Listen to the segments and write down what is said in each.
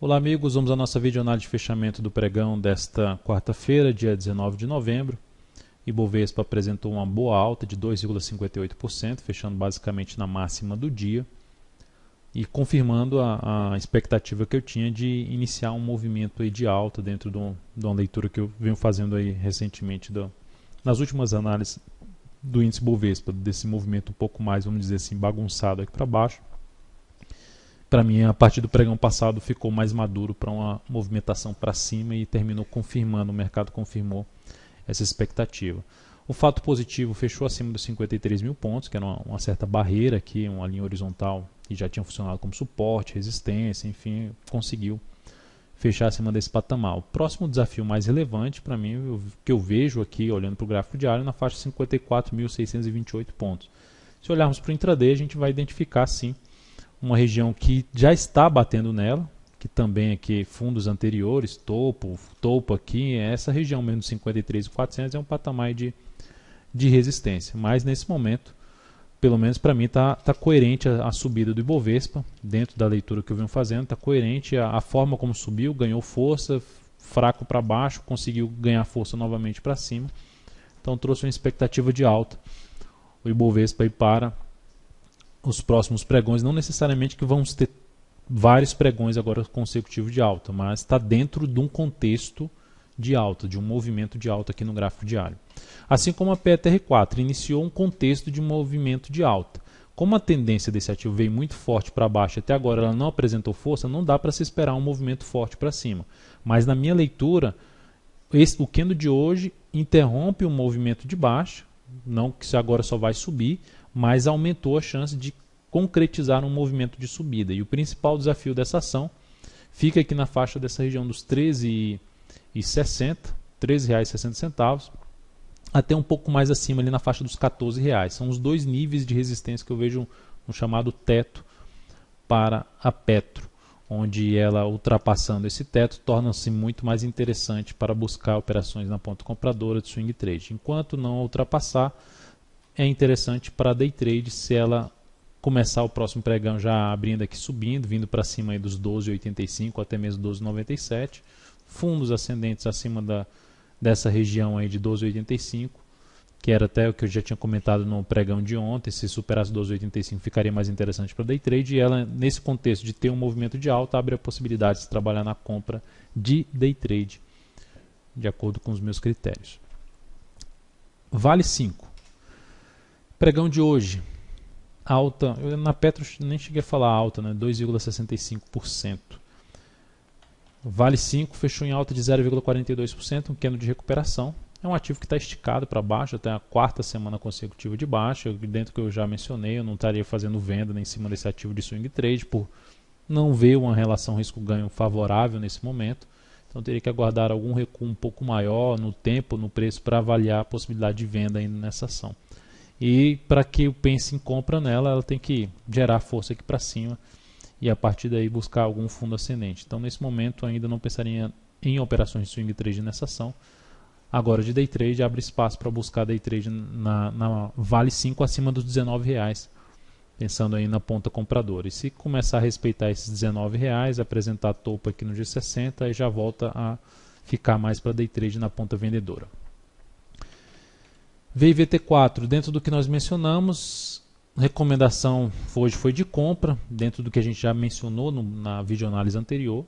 Olá amigos, vamos à nossa videoanálise de fechamento do pregão desta quarta-feira, dia 19 de novembro. Ibovespa apresentou uma boa alta de 2,58%, fechando basicamente na máxima do dia e confirmando a expectativa que eu tinha de iniciar um movimento aí de alta dentro de uma leitura que eu venho fazendo aí recentemente nas últimas análises do índice Ibovespa, desse movimento um pouco mais, vamos dizer assim, bagunçado aqui para baixo. Para mim, a partir do pregão passado, ficou mais maduro para uma movimentação para cima e terminou confirmando, o mercado confirmou essa expectativa. O fato positivo fechou acima dos 53 mil pontos, que era uma certa barreira aqui, uma linha horizontal que já tinha funcionado como suporte, resistência, enfim, conseguiu fechar acima desse patamar. O próximo desafio mais relevante para mim, que eu vejo aqui, olhando para o gráfico diário, na faixa de 54.628 pontos. Se olharmos para o intraday, a gente vai identificar, sim, uma região que já está batendo nela, que também aqui fundos anteriores, topo aqui, essa região mesmo de 53.400 é um patamar de resistência, mas nesse momento, pelo menos para mim, está coerente a subida do Ibovespa, dentro da leitura que eu venho fazendo, está coerente a forma como subiu, ganhou força, fraco para baixo, conseguiu ganhar força novamente para cima, então trouxe uma expectativa de alta, o Ibovespa aí para os próximos pregões, não necessariamente que vamos ter vários pregões agora consecutivos de alta, mas está dentro de um contexto de alta, de um movimento de alta aqui no gráfico diário. Assim como a PETR4 iniciou um contexto de movimento de alta. Como a tendência desse ativo veio muito forte para baixo, até agora ela não apresentou força, não dá para se esperar um movimento forte para cima. Mas na minha leitura, o candle de hoje interrompe o movimento de baixa, não que agora só vai subir, mas aumentou a chance de concretizar um movimento de subida. E o principal desafio dessa ação fica aqui na faixa dessa região dos R$13,60, até um pouco mais acima ali na faixa dos R$14. São os dois níveis de resistência que eu vejo no chamado teto para a Petro, onde ela, ultrapassando esse teto, torna-se muito mais interessante para buscar operações na ponta compradora de swing trade. Enquanto não ultrapassar, é interessante para day trade se ela começar o próximo pregão já abrindo aqui subindo, vindo para cima aí dos 12,85 até mesmo 12,97. Fundos ascendentes acima dessa região aí de 12,85, que era até o que eu já tinha comentado no pregão de ontem. Se superasse 12,85 ficaria mais interessante para day trade, e ela, nesse contexto de ter um movimento de alta, abre a possibilidade de trabalhar na compra de day trade, de acordo com os meus critérios. Vale 5. Pregão de hoje, alta, na Petro nem cheguei a falar alta, né? 2,65%. Vale 5 fechou em alta de 0,42%, um candle de recuperação. É um ativo que está esticado para baixo, até a quarta semana consecutiva de baixa. Dentro que eu já mencionei, eu não estaria fazendo venda em cima desse ativo de swing trade, por não ver uma relação risco-ganho favorável nesse momento. Então teria que aguardar algum recuo um pouco maior no tempo, no preço, para avaliar a possibilidade de venda ainda nessa ação. E para que eu pense em compra nela, ela tem que gerar força aqui para cima e a partir daí buscar algum fundo ascendente. Então nesse momento ainda não pensaria em operações de swing trade nessa ação. Agora de day trade abre espaço para buscar day trade na Vale 5 acima dos R$19, pensando aí na ponta compradora. E se começar a respeitar esses R$19, apresentar topo aqui no G60, aí já volta a ficar mais para day trade na ponta vendedora. VIVT4, dentro do que nós mencionamos, recomendação hoje foi de compra, dentro do que a gente já mencionou na videoanálise anterior.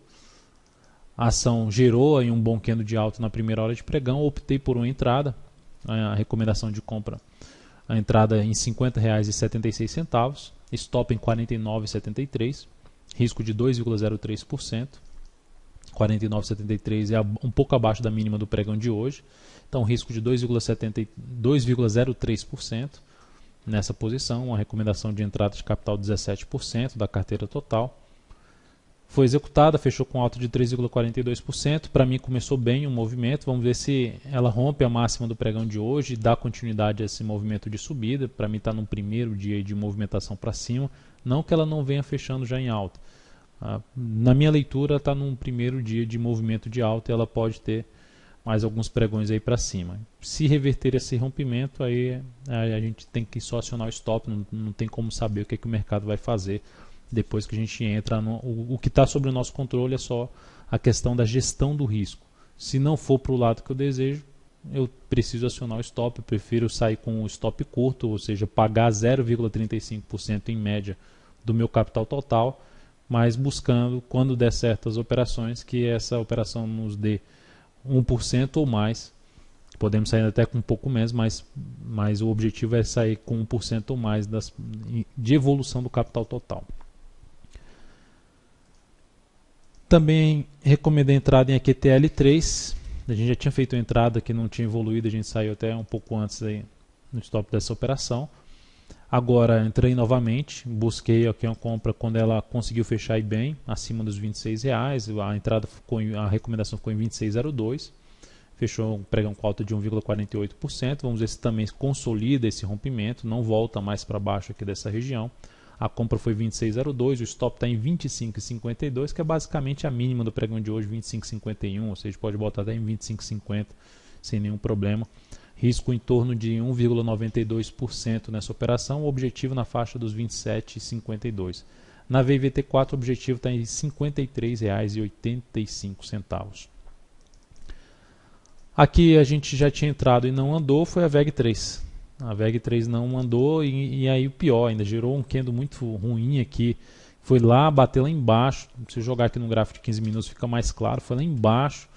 A ação gerou aí um bom candle de alta na primeira hora de pregão, optei por uma entrada, a recomendação de compra, a entrada em R$50,76, stop em R$49,73, risco de 2,03%. 49,73 é um pouco abaixo da mínima do pregão de hoje, então risco de 2,03% nessa posição, uma recomendação de entrada de capital 17% da carteira total. Foi executada, fechou com alta de 3,42%, para mim começou bem o movimento, vamos ver se ela rompe a máxima do pregão de hoje e dá continuidade a esse movimento de subida. Para mim está no primeiro dia de movimentação para cima, não que ela não venha fechando já em alta. Na minha leitura está num primeiro dia de movimento de alta e ela pode ter mais alguns pregões aí para cima. Se reverter esse rompimento, aí a gente tem que só acionar o stop, não tem como saber o que o mercado vai fazer Depois que a gente entra o que está sobre o nosso controle é só a questão da gestão do risco. Se não for para o lado que eu desejo, eu preciso acionar o stop. Eu prefiro sair com o stop curto, ou seja, pagar 0,35% em média do meu capital total, mas buscando, quando der certas operações, que essa operação nos dê 1% ou mais. Podemos sair até com um pouco menos, mas o objetivo é sair com 1% ou mais de evolução do capital total. Também recomendei a entrada em AQTL3. A gente já tinha feito a entrada que não tinha evoluído, a gente saiu até um pouco antes aí no stop dessa operação. Agora entrei novamente, busquei aqui uma compra quando ela conseguiu fechar aí bem, acima dos R$26. A recomendação ficou em 26,02. Fechou um pregão com alta de 1,48%. Vamos ver se também consolida esse rompimento, não volta mais para baixo aqui dessa região. A compra foi 26,02, o stop está em 25,52, que é basicamente a mínima do pregão de hoje, 25,51, ou seja, pode botar até em 25,50 sem nenhum problema. Risco em torno de 1,92% nessa operação, o objetivo na faixa dos 27,52. Na VIVT4 o objetivo está em R$ 53,85. Aqui a gente já tinha entrado e não andou, foi a VEG3. A VEG3 não andou e aí o pior, ainda gerou um candle muito ruim aqui. Foi lá, bateu lá embaixo. Se eu jogar aqui no gráfico de 15 minutos fica mais claro. Foi lá embaixo.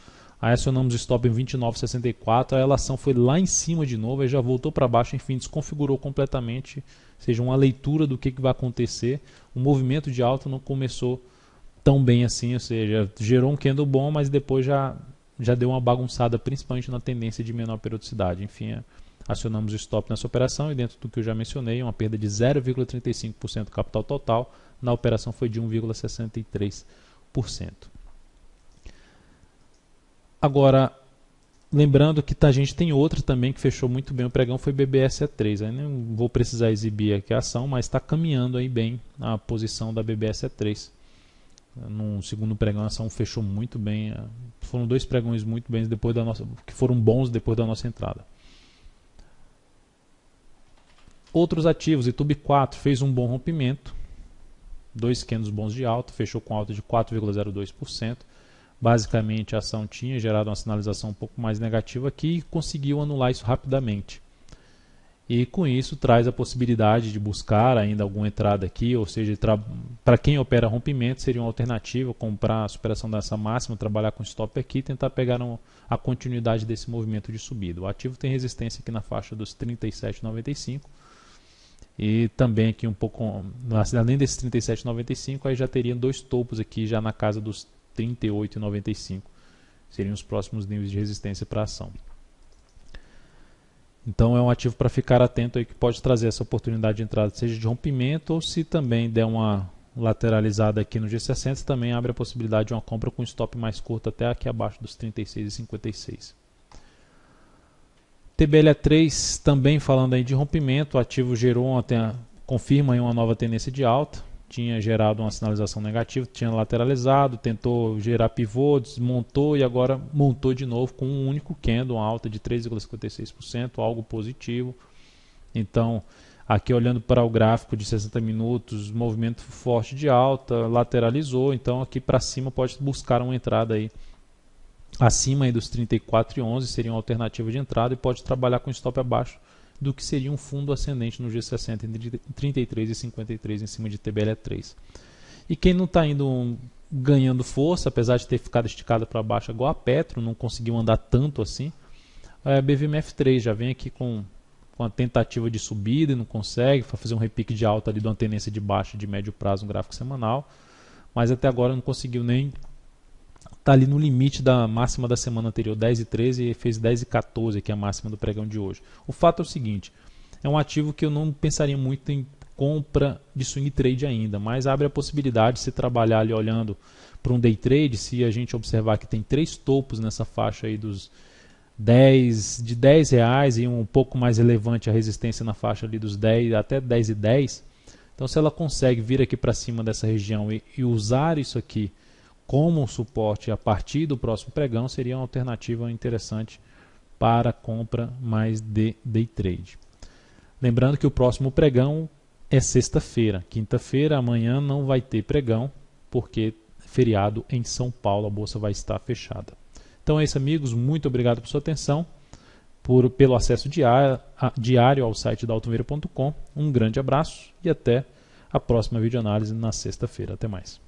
Aí acionamos o stop em 29,64. A ação foi lá em cima de novo. Aí já voltou para baixo. Enfim, desconfigurou completamente. Ou seja, uma leitura do que vai acontecer. O movimento de alta não começou tão bem assim. Ou seja, gerou um candle bom, mas depois já deu uma bagunçada, principalmente na tendência de menor periodicidade. Enfim, acionamos o stop nessa operação e dentro do que eu já mencionei, uma perda de 0,35% do capital total. Na operação foi de 1,63%. Agora, lembrando que a gente tem outra também que fechou muito bem o pregão, foi BBSE3. Aí não vou precisar exibir aqui a ação, mas está caminhando aí bem a posição da BBSE3. No segundo pregão a ação fechou muito bem. Foram dois pregões muito bem que foram bons depois da nossa entrada. Outros ativos, YouTube 4 fez um bom rompimento, dois candles bons de alta, fechou com alta de 4,02%. Basicamente a ação tinha gerado uma sinalização um pouco mais negativa aqui e conseguiu anular isso rapidamente. E com isso traz a possibilidade de buscar ainda alguma entrada aqui, ou seja, para quem opera rompimento seria uma alternativa, comprar a superação dessa máxima, trabalhar com stop aqui e tentar pegar a continuidade desse movimento de subida. O ativo tem resistência aqui na faixa dos 37,95 e também aqui um pouco, além desses 37,95, aí já teriam dois topos aqui já na casa dos 38,95, seriam os próximos níveis de resistência para a ação. Então é um ativo para ficar atento aí que pode trazer essa oportunidade de entrada, seja de rompimento ou se também der uma lateralizada aqui no G60, também abre a possibilidade de uma compra com stop mais curto até aqui abaixo dos 36,56. TBLE3 também falando aí de rompimento, o ativo gerou confirma aí uma nova tendência de alta, tinha gerado uma sinalização negativa, tinha lateralizado, tentou gerar pivô, desmontou e agora montou de novo com um único candle, uma alta de 3,56%, algo positivo. Então, aqui olhando para o gráfico de 60 minutos, movimento forte de alta, lateralizou, então aqui para cima pode buscar uma entrada aí acima aí dos 34,11, seria uma alternativa de entrada e pode trabalhar com stop abaixo do que seria um fundo ascendente no G60 entre 33 e 53 em cima de TBLE3. E quem não está ganhando força, apesar de ter ficado esticado para baixo igual a Petro, não conseguiu andar tanto assim, a BVMF3 já vem aqui com a tentativa de subida e não consegue, vai fazer um repique de alta ali de uma tendência de baixa de médio prazo no gráfico semanal, mas até agora não conseguiu nem está ali no limite da máxima da semana anterior, 10,13, e fez 10,14, que é a máxima do pregão de hoje. O fato é o seguinte, é um ativo que eu não pensaria muito em compra de swing trade ainda, mas abre a possibilidade de se trabalhar ali olhando para um day trade, se a gente observar que tem três topos nessa faixa aí dos de R$10 e um pouco mais relevante a resistência na faixa ali dos 10 até 10,10. Então se ela consegue vir aqui para cima dessa região e usar isso aqui como um suporte a partir do próximo pregão, seria uma alternativa interessante para compra mais de day trade. Lembrando que o próximo pregão é sexta-feira. Quinta-feira, amanhã, não vai ter pregão, porque feriado em São Paulo, a bolsa vai estar fechada. Então é isso, amigos. Muito obrigado por sua atenção, pelo acesso diário ao site da altomeira.com. Um grande abraço e até a próxima videoanálise na sexta-feira. Até mais.